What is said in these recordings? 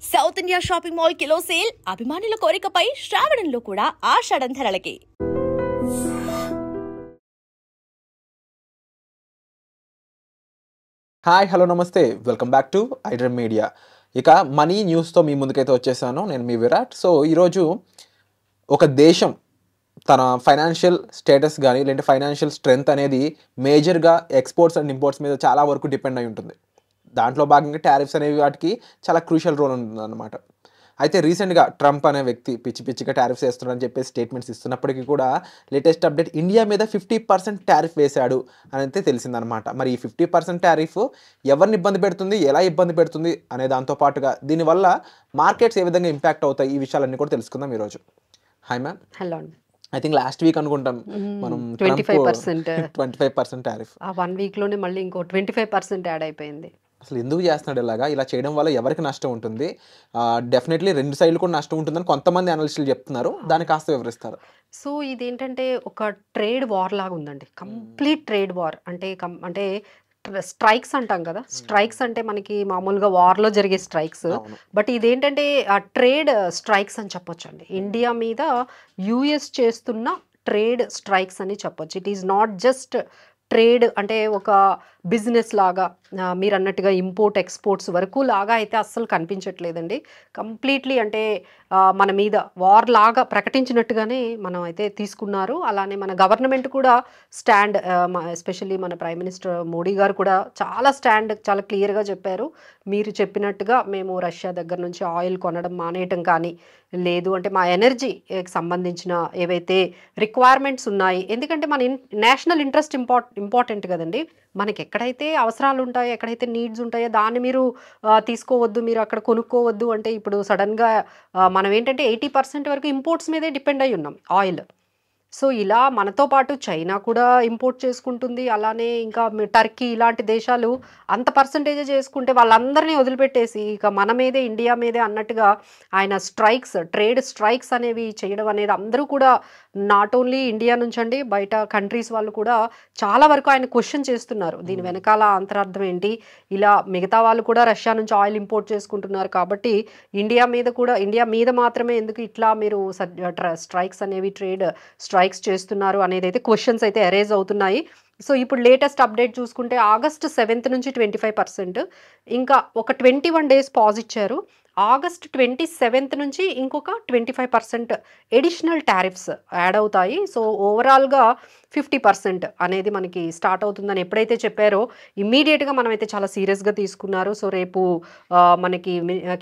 South India shopping mall kilo sale అభిమానుల కోరికపై శ్రావణంలో కూడా ఆషాఢం ధరలకి. Hi hello నమస్తే welcome back to iDream media. ఇక మనీ న్యూస్తో మీ ముందుకైతే వచ్చేసాను. నేను మీ విరాట్. సో ఈరోజు ఒక దేశం తన ఫైనాన్షియల్ స్టేటస్ కానీ లేదంటే ఫైనాన్షియల్ స్ట్రెంగ్త్ అనేది మేజర్గా ఎక్స్పోర్ట్స్ అండ్ ఇంపోర్ట్స్ మీద చాలా వరకు డిపెండ్ అయి ఉంటుంది. దాంట్లో భాగంగా టారిఫ్స్ అనేవి వాటికి చాలా క్రూషియల్ రోల్ ఉంటుంది అన్నమాట. అయితే రీసెంట్గా ట్రంప్ అనే వ్యక్తి పిచ్చిగా టారిఫ్స్ వేస్తున్నారని చెప్పి స్టేట్మెంట్స్ ఇస్తున్నప్పటికీ కూడా లేటెస్ట్ అప్డేట్ ఇండియా మీద 50% టారిఫ్ వేశాడు అని అయితే తెలిసిందనమాట. మరి ఈ 50% టారిఫ్ ఎవరిని ఇబ్బంది పెడుతుంది, ఎలా ఇబ్బంది పెడుతుంది అనే దాంతోపాటుగా దీనివల్ల మార్కెట్స్ ఏ విధంగా ఇంపాక్ట్ అవుతాయి, ఈ విషయాలన్నీ కూడా తెలుసుకుందాం ఈరోజు. Hi ma'am. Hello. I think last week అనుకుంటాం మనం 25% టారిఫ్. ఆ 1 వీక్లోనే మళ్ళీ ఇంకో 25% యాడ్ అయిపోయింది. అసలు ఎందుకు చేస్తున్నాడు ఇలా చేయడం వల్ల ఎవరికి నష్టం ఉంటుంది? డెఫినెట్లీ రెండు సైడ్లు కూడా నష్టం ఉంటుందని కొంతమంది అనలిస్టులు చెప్తున్నారు. దాన్ని కాస్త వివరిస్తారు. సో ఇదేంటంటే ఒక ట్రేడ్ వార్ లాగా ఉందండి. కంప్లీట్ ట్రేడ్ వార్ అంటే స్ట్రైక్స్ అంటాం కదా. స్ట్రైక్స్ అంటే మనకి మామూలుగా వార్లో జరిగే స్ట్రైక్స్, బట్ ఇదేంటంటే ఆ ట్రేడ్ స్ట్రైక్స్ అని చెప్పొచ్చు అండి. ఇండియా మీద యుఎస్ చేస్తున్న ట్రేడ్ స్ట్రైక్స్ అని చెప్పొచ్చు. It is not just trade అంటే ఒక బిజినెస్ లాగా మీరు అన్నట్టుగా ఇంపోర్ట్ ఎక్స్పోర్ట్స్ వరకు లాగా అయితే అస్సలు కనిపించట్లేదండి. కంప్లీట్లీ అంటే మన మీద వార్ లాగా ప్రకటించినట్టుగానే మనం అయితే తీసుకున్నారు. అలానే మన గవర్నమెంట్ కూడా స్టాండ్, ఎస్పెషల్లీ మన ప్రైమ్ మినిస్టర్ మోడీ గారు కూడా చాలా క్లియర్గా చెప్పారు. మీరు చెప్పినట్టుగా మేము రష్యా దగ్గర నుంచి ఆయిల్ కొనడం మానేయటం కానీ, లేదు అంటే మా ఎనర్జీకి సంబంధించిన ఏవైతే రిక్వైర్మెంట్స్ ఉన్నాయి, ఎందుకంటే మన నేషనల్ ఇంట్రెస్ట్ ఇంపార్టెంట్ కదండి. మనకి ఎక్కడైతే అవసరాలు ఉంటాయో, ఎక్కడైతే నీడ్స్ ఉంటాయో దాన్ని మీరు తీసుకోవద్దు, మీరు అక్కడ కొనుక్కోవద్దు అంటే ఇప్పుడు సడన్గా మనం ఏంటంటే 80% వరకు ఇంపోర్ట్స్ మీదే డిపెండ్ అయి ఉన్నాం ఆయిల్. సో ఇలా మనతో పాటు చైనా కూడా ఇంపోర్ట్ చేసుకుంటుంది. అలానే ఇంకా టర్కీ ఇలాంటి దేశాలు అంత పర్సంటేజే చేసుకుంటే వాళ్ళందరినీ వదిలిపెట్టేసి ఇక మన మీదే, ఇండియా మీదే అన్నట్టుగా ఆయన ట్రేడ్ స్ట్రైక్స్ అనేవి చేయడం అనేది అందరూ కూడా నాట్ ఓన్లీ ఇండియా నుంచి అండి, బయట కంట్రీస్ వాళ్ళు కూడా చాలా వరకు ఆయన క్వశ్చన్ చేస్తున్నారు. దీని వెనకాల అంతరార్థం ఏంటి, ఇలా మిగతా వాళ్ళు కూడా రష్యా నుంచి ఆయిల్ ఇంపోర్ట్ చేసుకుంటున్నారు కాబట్టి ఇండియా మీద మాత్రమే ఎందుకు ఇట్లా మీరు స్ట్రైక్స్ అనేవి ట్రేడ్ స్ట్రైక్స్ చేస్తున్నారు అనేది అయితే క్వశ్చన్స్ అయితే అరైజ్ అవుతున్నాయి. సో ఇప్పుడు లేటెస్ట్ అప్డేట్ చూసుకుంటే ఆగస్ట్ 7 నుంచి 25%, ఇంకా ఒక 21 days పాజ్ ఇచ్చారు. ఆగస్ట్ 27 నుంచి ఇంకొక 25% ఎడిషనల్ టారిఫ్స్ యాడ్ అవుతాయి. సో ఓవరాల్గా 50% అనేది మనకి స్టార్ట్ అవుతుందని ఎప్పుడైతే చెప్పారో ఇమ్మీడియట్గా మనమైతే చాలా సీరియస్గా తీసుకున్నారు. సో రేపు మనకి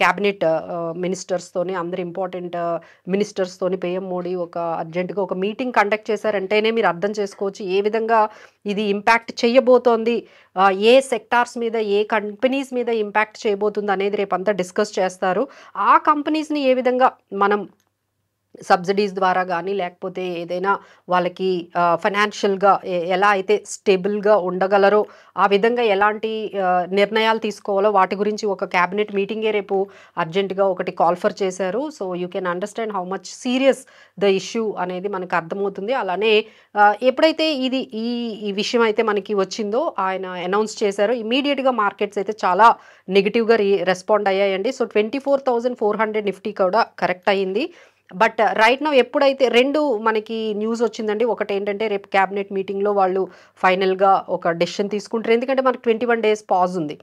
క్యాబినెట్ మినిస్టర్స్తోని, అందరు ఇంపార్టెంట్ మినిస్టర్స్తోని పిఎం మోడీ అర్జెంటుగా ఒక మీటింగ్ కండక్ట్ చేశారంటేనే మీరు అర్థం చేసుకోవచ్చు ఏ విధంగా ఇది ఇంపాక్ట్ చేయబోతోంది, ఏ సెక్టార్స్ మీద, ఏ కంపెనీస్ మీద ఇంపాక్ట్ చేయబోతుంది అనేది రేపు అంతా డిస్కస్ చేస్తారు. ఆ కంపెనీస్ని ఏ విధంగా మనం సబ్సిడీస్ ద్వారా కానీ లేకపోతే ఏదైనా వాళ్ళకి ఫైనాన్షియల్గా ఎలా అయితే స్టేబుల్గా ఉండగలరో ఆ విధంగా ఎలాంటి నిర్ణయాలు తీసుకోవాలో వాటి గురించి ఒక క్యాబినెట్ మీటింగే రేపు అర్జెంటుగా ఒకటి కాల్ఫర్ చేశారు. So you can understand how much serious the issue అనేది మనకు అర్థమవుతుంది. అలానే ఎప్పుడైతే ఈ విషయం అయితే మనకి వచ్చిందో ఆయన అనౌన్స్ చేశారో ఇమీడియట్గా మార్కెట్స్ అయితే చాలా నెగిటివ్గా రెస్పాండ్ అయ్యాయండి. సో 24,400 నిఫ్టీ కూడా కరెక్ట్ అయ్యింది. బట్ రైట్ నౌ ఎప్పుడైతే రెండు మనకి న్యూస్ వచ్చిందండి. ఒకటి ఏంటంటే రేపు క్యాబినెట్ మీటింగ్లో వాళ్ళు ఫైనల్గా ఒక డెసిషన్ తీసుకుంటారు. ఎందుకంటే మనకు 21 days పాజ్ ఉంది.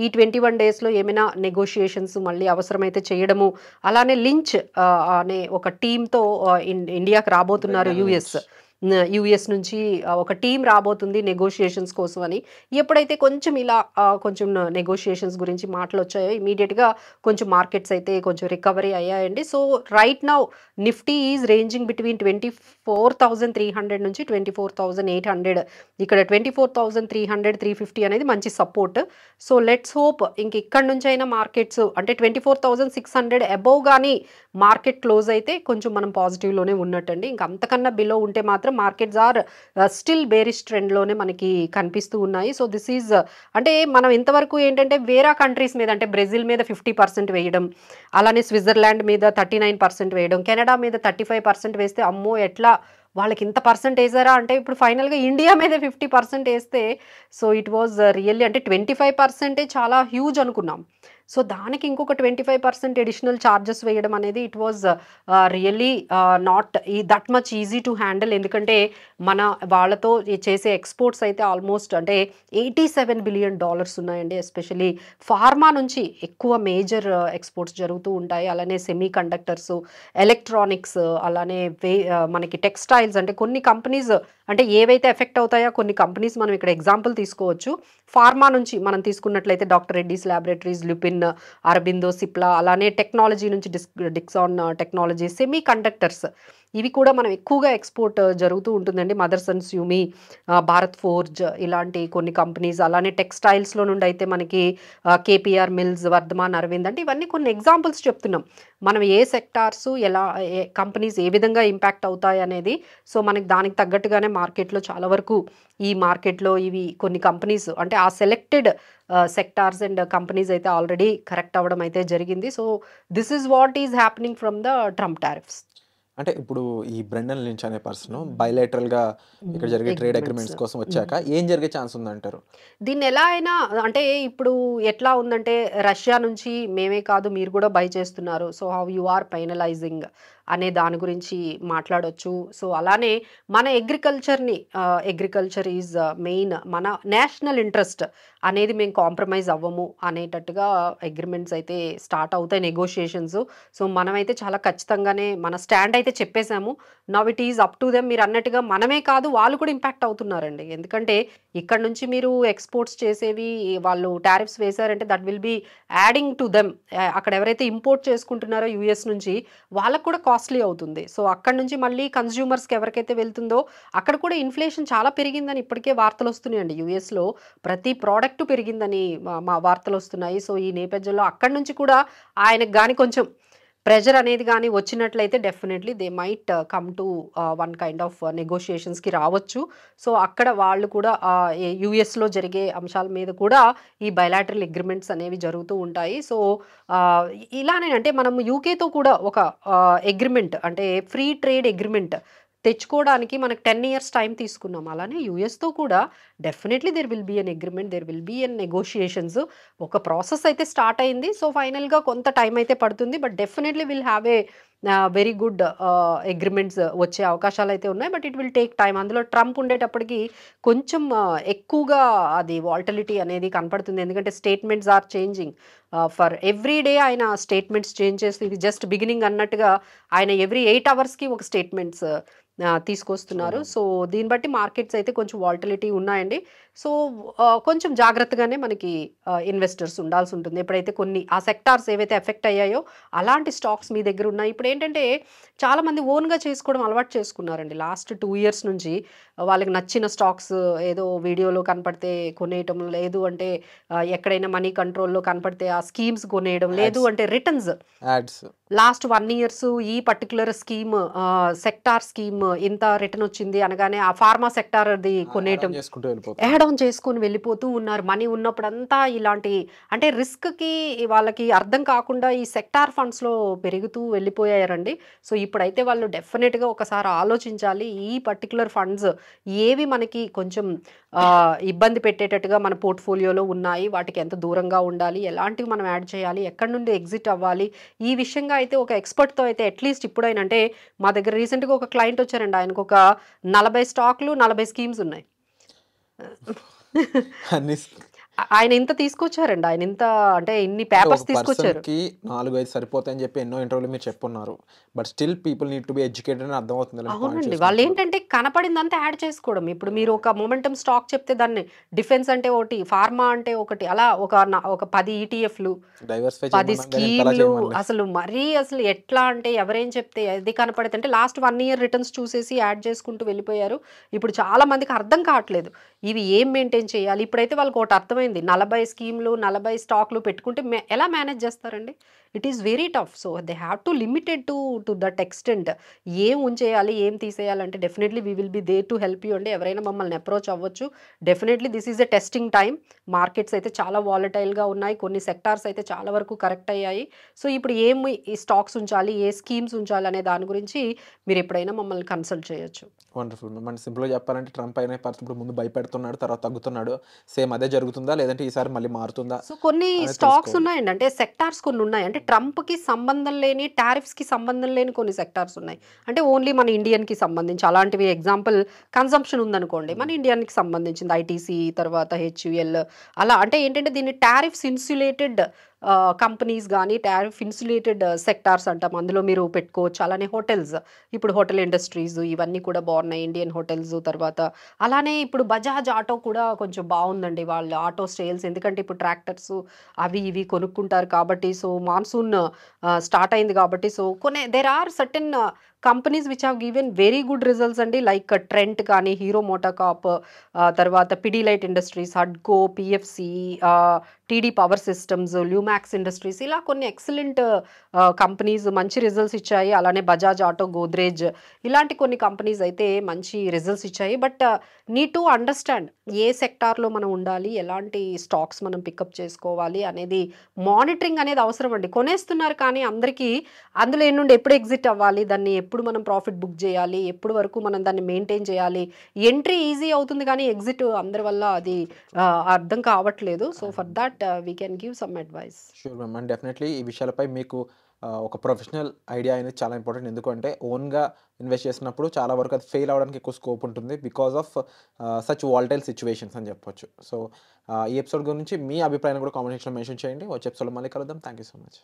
ఈ 21 daysలో ఏమైనా నెగోషియేషన్స్ మళ్ళీ అవసరమైతే చేయడము, అలానే లించ్ అనే ఒక టీంతో ఇండియాకి రాబోతున్నారు యుఎస్ నుంచి ఒక టీం రాబోతుంది నెగోషియేషన్స్ కోసం అని. ఎప్పుడైతే కొంచెం నెగోషియేషన్స్ గురించి మాటలు వచ్చాయో ఇమీడియట్గా కొంచెం మార్కెట్స్ అయితే కొంచెం రికవరీ అయ్యాయండి. So right now Nifty is ranging between 24,300 నుంచి 24,800. ఇక్కడ 24,300, 350 అనేది మంచి సపోర్ట్. సో లెట్స్ హోప్ ఇక్కడ నుంచి అయినా మార్కెట్స్ అంటే 24,600 అబోవ్ కానీ మార్కెట్ క్లోజ్ అయితే కొంచెం మనం పాజిటివ్లోనే ఉన్నట్టండి. ఇంకా అంతకన్నా బిలో ఉంటే మాత్రం మార్కెట్స్ ఆర్ స్టిల్ బేరిష్ ట్రెండ్లోనే మనకి కనిపిస్తూ ఉన్నాయి. సో దిస్ ఈజ్ అంటే మనం ఇంతవరకు ఏంటంటే వేరే కంట్రీస్ మీద అంటే బ్రెజిల్ మీద 50% వేయడం, అలానే స్విట్జర్లాండ్ మీద 39% వేయడం, కెనడా మీద 35% వేస్తే అమ్మో ఎట్లా వాళ్ళకి ఇంత పర్సెంట్ వేసారా అంటే ఇప్పుడు ఫైనల్గా ఇండియా మీద 50% వేస్తే సో ఇట్ వాజ్ రియల్లీ అంటే 25% చాలా హ్యూజ్ అనుకున్నాం. సో దానికి ఇంకొక 25% అడిషనల్ ఛార్జెస్ వేయడం అనేది it was really not that much easy to handle. ఎందుకంటే మన వాళ్ళతో చేసే ఎక్స్పోర్ట్స్ అయితే ఆల్మోస్ట్ అంటే $87 బిలియన్ ఉన్నాయండి. ఎస్పెషలీ ఫార్మా నుంచి ఎక్కువ మేజర్ ఎక్స్పోర్ట్స్ జరుగుతూ ఉంటాయి. అలానే సెమీ కండక్టర్స్, ఎలక్ట్రానిక్స్, అలానే మనకి టెక్స్టైల్స్ అంటే కొన్ని కంపెనీస్ అంటే ఏవైతే ఎఫెక్ట్ అవుతాయో కొన్ని కంపెనీస్ మనం ఇక్కడ ఎగ్జాంపుల్ తీసుకోవచ్చు. ఫార్మా నుంచి మనం తీసుకున్నట్లయితే డాక్టర్ రెడ్డీస్ ల్యాబొరేటరీస్, లుపిన్, అరబిందో, సిప్లా, అలానే టెక్నాలజీ నుంచి డిక్సాన్ టెక్నాలజీ, సెమీ కండక్టర్స్ ఇవి కూడా మనం ఎక్కువగా ఎక్స్పోర్ట్ జరుగుతూ ఉంటుందండి. మదర్సన్ స్యూమి, భారత్ ఫోర్జ్ ఇలాంటి కొన్ని కంపెనీస్, అలానే టెక్స్టైల్స్లో నుండి అయితే మనకి కేపీఆర్ మిల్స్, వర్ధమాన్, అరవింద్ అంటే ఇవన్నీ కొన్ని ఎగ్జాంపుల్స్ చెప్తున్నాం. మనం ఏ సెక్టార్స్ ఎలా కంపెనీస్ ఏ విధంగా ఇంపాక్ట్ అవుతాయి అనేది. సో మనకి దానికి తగ్గట్టుగానే మార్కెట్లో చాలా వరకు ఈ మార్కెట్లో ఇవి కొన్ని కంపెనీస్ అంటే ఆ సెలెక్టెడ్ సెక్టార్స్ అండ్ కంపెనీస్ అయితే ఆల్రెడీ కరెక్ట్ అవ్వడం అయితే జరిగింది. So this is what is happening from the Trump tariffs. అంటే ఇప్పుడు ఈ బ్రెండన్ లించ్ అనే పర్సన్ బైలేటరల్గా ఇక్కడ జరిగే ట్రేడ్ అగ్రిమెంట్స్ కోసం వచ్చాక ఏం జరిగే ఛాన్స్ ఉందంటారు? దీన్ని ఎలా అయినా అంటే ఇప్పుడు ఎట్లా ఉందంటే రష్యా నుంచి మేమే కాదు మీరు కూడా బై చేస్తున్నారు. So how you are finalising అనే దాని గురించి మాట్లాడొచ్చు. సో అలానే మన అగ్రికల్చర్ ఈజ్ మెయిన్, మన నేషనల్ ఇంట్రెస్ట్ అనేది మేము కాంప్రమైజ్ అవ్వము అనేటట్టుగా అగ్రిమెంట్స్ అయితే స్టార్ట్ అవుతాయి, నెగోషియేషన్స్. సో మనమైతే చాలా ఖచ్చితంగానే మన స్టాండ్ అయితే చెప్పేశాము. Now it is up to them. మీరు అన్నట్టుగా మనమే కాదు వాళ్ళు కూడా ఇంపాక్ట్ అవుతున్నారండి. ఎందుకంటే ఇక్కడ నుంచి మీరు ఎక్స్పోర్ట్స్ చేసేవి వాళ్ళు టారిఫ్స్ వేశారంటే that will be adding to them. అక్కడ ఎవరైతే ఇంపోర్ట్ చేసుకుంటున్నారో యూఎస్ నుంచి వాళ్ళకు కూడా కాస్ట్లీ అవుతుంది. సో అక్కడ నుంచి మళ్ళీ కన్స్యూమర్స్కి ఎవరికైతే వెళ్తుందో అక్కడ కూడా ఇన్ఫ్లేషన్ చాలా పెరిగిందని ఇప్పటికే వార్తలు వస్తున్నాయండి. యూఎస్లో ప్రతి ప్రోడక్ట్ పెరిగిందని మా వార్తలు వస్తున్నాయి. సో ఈ నేపథ్యంలో అక్కడి నుంచి కూడా ఆయనకు కానీ కొంచెం ప్రెజర్ అనేది కానీ వచ్చినట్లయితే definitely they might come to one kind of నెగోషియేషన్స్కి రావచ్చు. సో అక్కడ వాళ్ళు కూడా యూఎస్లో జరిగే అంశాల మీద కూడా ఈ బైలాటరల్ అగ్రిమెంట్స్ అనేవి జరుగుతూ ఉంటాయి. సో ఇలానే అంటే మనం యూకేతో కూడా ఒక అగ్రిమెంట్ అంటే ఫ్రీ ట్రేడ్ అగ్రిమెంట్ తెచ్చుకోవడానికి మనకు 10 years టైం తీసుకున్నాం. అలానే యూఎస్తో కూడా definitely there will be an agreement, there will be an negotiations. ఒక ప్రాసెస్ అయితే స్టార్ట్ అయింది. సో ఫైనల్గా కొంత టైం అయితే పడుతుంది. But definitely will have a very good agreements వచ్చే అవకాశాలు అయితే ఉన్నాయి. But it will take time. అందులో ట్రంప్ ఉండేటప్పటికి కొంచెం ఎక్కువగా అది వాల్టిలిటీ అనేది కనపడుతుంది. ఎందుకంటే statements are changing for every day. ఆయన స్టేట్మెంట్స్ చేంజ్ చేస్తూ ఇది జస్ట్ బిగినింగ్ అన్నట్టుగా ఆయన ఎవ్రీ 8 hours ఒక స్టేట్మెంట్స్ తీసుకొస్తున్నారు. సో దీన్ని బట్టి మార్కెట్స్ అయితే కొంచెం వాల్టిలిటీ ఉన్నాయండి. సో కొంచెం జాగ్రత్తగానే మనకి ఇన్వెస్టర్స్ ఉండాల్సి ఉంటుంది. ఎప్పుడైతే కొన్ని ఆ సెక్టార్స్ ఏవైతే ఎఫెక్ట్ అయ్యాయో అలాంటి స్టాక్స్ మీ దగ్గర ఉన్నాయి. ఇప్పుడు ఏంటంటే చాలామంది ఓన్గా చేసుకోవడం అలవాటు చేసుకున్నారండి. లాస్ట్ 2 years నుంచి వాళ్ళకి నచ్చిన స్టాక్స్ ఏదో వీడియోలో కనపడితే కొనేయటం, లేదు అంటే ఎక్కడైనా మనీ కంట్రోల్లో కనపడితే ఆ స్కీమ్స్ కొనేయడం, లేదు అంటే రిటర్న్స్ లాస్ట్ 1 year ఈ పర్టికులర్ స్కీమ్ సెక్టార్ స్కీమ్ ఇంత రిటర్న్ వచ్చింది అనగానే ఆ ఫార్మా సెక్టార్ అది కొనేయటం, యాడ్ ఆన్ చేసుకుని వెళ్ళిపోతూ ఉన్నారు. మనీ ఉన్నప్పుడంతా ఇలాంటి అంటే రిస్క్కి వాళ్ళకి అర్థం కాకుండా ఈ సెక్టార్ ఫండ్స్లో పెరుగుతూ వెళ్ళిపోయారండి. సో ఇప్పుడైతే వాళ్ళు డెఫినెట్గా ఒకసారి ఆలోచించాలి. ఈ పర్టికులర్ ఫండ్స్ ఏవి మనకి కొంచెం ఇబ్బంది పెట్టేటట్టుగా మన పోర్ట్ఫోలియోలో ఉన్నాయి, వాటికి ఎంత దూరంగా ఉండాలి, ఎలాంటివి మనం యాడ్ చేయాలి, ఎక్కడి నుండి ఎగ్జిట్ అవ్వాలి, ఈ విషయంగా అయితే ఒక ఎక్స్పర్ట్తో అయితే అట్లీస్ట్ ఇప్పుడైనా అంటే మా దగ్గర రీసెంట్గా ఒక క్లయింట్ వచ్చారండి. ఆయనకు ఒక 40 స్టాక్లు 40 స్కీమ్స్ ఉన్నాయి. ఆయన ఇంత తీసుకొచ్చారండి. ఆయన ఇంత అంటే ఇన్ని పేపర్స్ తీసుకొచ్చారు. 4-5 సరిపోతాయని చెప్పి ఎన్నో ఇంటర్వ్యూలు మీరు చెప్పున్నారు. But still people need to be educated అని అర్థం అవుతుంది. అవునండి, వాళ్ళు ఏంటంటే కనపడిందంతా యాడ్ చేసుకోవడం. ఇప్పుడు మీరు ఒక మొమెంటమ్ స్టాక్ చెప్తే దాన్ని డిఫెన్స్ అంటే ఒకటి, ఫార్మా అంటే ఒకటి, అలా ఒక 10 ETFలు 10 స్కీమ్లు. అసలు మరీ అసలు ఎట్లా అంటే ఎవరేం చెప్తే అది కనపడితే అంటే లాస్ట్ 1 year రిటర్న్స్ చూసేసి యాడ్ చేసుకుంటూ వెళ్ళిపోయారు. ఇప్పుడు చాలా మందికి అర్థం కావట్లేదు ఇవి ఏం మెయింటైన్ చేయాలి. ఇప్పుడైతే వాళ్ళకి ఒకటి అర్థమైంది, 40 స్కీమ్లు 40 స్టాక్లు పెట్టుకుంటే ఎలా మేనేజ్ చేస్తారండి? It is very tough. So they have to limited to that extent. ఏం ఉంచేయాలి, ఏం తీసేయాలంటే definitely we will be there to help you అండి. ఎవరైనా మమ్మల్ని అప్రోచ్ అవ్వచ్చు. Definitely this is a testing time. Markets అయితే చాలా వాలటైల్గా ఉన్నాయి. కొన్ని సెక్టార్స్ అయితే చాలా వరకు కరెక్ట్ అయ్యాయి. సో ఇప్పుడు ఈ స్టాక్స్ ఉంచాలి, ఏ స్కీమ్స్ ఉంచాలి అనే దాని గురించి మీరు ఎప్పుడైనా మమ్మల్ని కన్సల్ట్ చేయొచ్చు. వండర్ఫుల్. మన సింపుల్గా చెప్పాలంటే ట్రంప్ అయిన పర్సన్ ఇప్పుడు ముందు భయపెడుతున్నాడు, తర్వాత తగ్గుతున్నాడు. సేమ్ అదే జరుగుతుందా, లేదంటే ఈసారి మళ్ళీ మారుతుందా సో కొన్ని అనేది స్టాక్స్ తెలుసుకోవాలి. ఉన్నాయండి, అంటే సెక్టార్స్ కొన్ని ఉన్నాయి. అంటే ట్రంప్కి సంబంధం లేని, టారిఫ్స్కి సంబంధం లేని కొన్ని సెక్టార్స్ ఉన్నాయి. అంటే ఓన్లీ మన ఇండియన్కి సంబంధించి అలాంటివి. ఎగ్జాంపుల్ కన్సంప్షన్ ఉందనుకోండి, మన ఇండియన్కి సంబంధించింది ఐటీసీ, తర్వాత హెచ్యుఎల్, అలా. అంటే ఏంటంటే దీన్ని టారిఫ్స్ ఇన్సులేటెడ్ కంపెనీస్ కానీ, టారిఫ్ ఇన్సులేటెడ్ సెక్టార్స్ అంటాం, అందులో మీరు పెట్టుకోవచ్చు. అలానే హోటల్స్, ఇప్పుడు హోటల్ ఇండస్ట్రీస్ ఇవన్నీ కూడా బాగున్నాయి, ఇండియన్ హోటల్స్. తర్వాత అలానే ఇప్పుడు బజాజ్ ఆటో కూడా కొంచెం బాగుందండి, వాళ్ళ ఆటో సేల్స్. ఎందుకంటే ఇప్పుడు ట్రాక్టర్స్ అవి ఇవి కొనుక్కుంటారు కాబట్టి. సో మాన్సూన్ స్టార్ట్ అయింది కాబట్టి. So there are certain companies which have given very good results అండి, లైక్ ట్రెంట్ కానీ, హీరో మోటోకాప్, తర్వాత పిడిలైట్ ఇండస్ట్రీస్, హడ్కో, PFC, TD power systems, Lumax Industries, ఇలా కొన్ని ఎక్సలెంట్ కంపెనీస్ మంచి రిజల్ట్స్ ఇచ్చాయి. అలానే బజాజ్ ఆటో, గోద్రేజ్, ఇలాంటి కొన్ని కంపెనీస్ అయితే మంచి రిజల్ట్స్ ఇచ్చాయి. బట్ నీడ్ టు అండర్స్టాండ్ ఏ సెక్టార్లో మనం ఉండాలి, ఎలాంటి స్టాక్స్ మనం పికప్ చేసుకోవాలి అనేది మానిటరింగ్ అనేది అవసరం అండి. కొనేస్తున్నారు కానీ అందరికీ అందులో ఏంటంటే ఎప్పుడు ఎగ్జిట్ అవ్వాలి, దాన్ని ఎప్పుడు మనం ప్రాఫిట్ బుక్ చేయాలి, ఎప్పుడు వరకు మనం దాన్ని మెయింటైన్ చేయాలి. ఎంట్రీ ఈజీ అవుతుంది కానీ ఎగ్జిట్ అందరి వల్ల అది అర్థం కావట్లేదు. So for that we can give some advice. Sure ma'am. And definitely ఈ విషయాలపై మీకు ఒక ప్రొఫెషనల్ ఐడియా అనేది చాలా ఇంపార్టెంట్. ఎందుకంటే ఓన్గా ఇన్వెస్ట్ చేసినప్పుడు చాలా వరకు అది ఫెయిల్ అవ్వడానికి ఎక్కువ స్కోప్ ఉంటుంది, because of such volatile situations అని చెప్పొచ్చు. సో ఈ ఎపిసోడ్ గురించి మీ అభిప్రాయాన్ని కూడా కామెంట్ సెక్షన్లో మెన్షన్ చేయండి. వచ్చే ఎపిసోడ్లో మళ్ళీ కలుద్దాం. Thank you so much.